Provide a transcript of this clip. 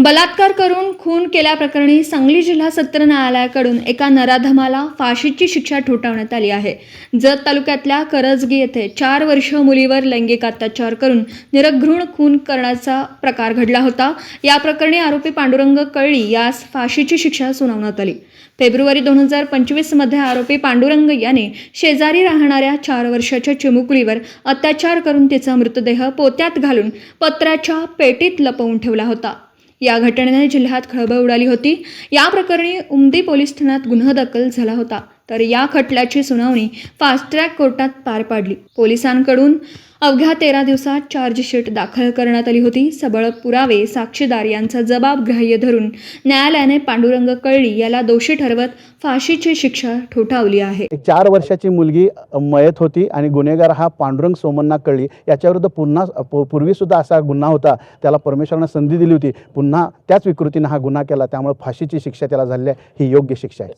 बलात्कार करून खून केल्याप्रकरणी सांगली जिल्हा सत्र न्यायालयाकडून एका नराधमाला फाशीची शिक्षा ठोठावण्यात आली आहे. जत तालुक्यातल्या करजगी येथे 4 वर्षीय मुलीवर लैंगिक अत्याचार करून निरघृण खून करण्याचा प्रकार घडला होता. या प्रकरणी आरोपी पांडुरंग कळळी यास फाशीची शिक्षा सुनावण्यात आली. फेब्रुवारी 2025 मध्ये आरोपी पांडुरंग याने शेजारी राहणाऱ्या 4 वर्षाच्या चिमुकलीवर अत्याचार करून तिचा मृतदेह पोत्यात घालून पत्र्याच्या पेटीत लपवून ठेवला होता. या घटनेने जिल्ह्यात खळबळ उडाली होती. या प्रकरणी उमदी पोलीस ठाण्यात गुन्हा दाखल झाला होता. तर या खटल्याची सुनावणी फास्ट ट्रॅक कोर्टात पार पाडली. पोलिसांकडून अवघ्या 13 दिवसात चार्जशीट दाखल करण्यात आली होती. सबळ पुरावे, साक्षीदार यांचा जबाब ग्राह्य धरून न्यायालयाने पांडुरंग कळळी याला दोषी ठरवत फाशीची शिक्षा ठोठावली आहे. 4 वर्षाची मुलगी मयत होती आणि गुन्हेगार हा पांडुरंग सोमण्णा कळळी याच्याविरुद्ध पूर्वीसुद्धा असा गुन्हा होता. त्याला परमेश्वरानं संधी दिली होती. पुन्हा त्याच विकृतीनं हा गुन्हा केला. त्यामुळे फाशीची शिक्षा त्याला झाली आहे. ही योग्य शिक्षा आहे.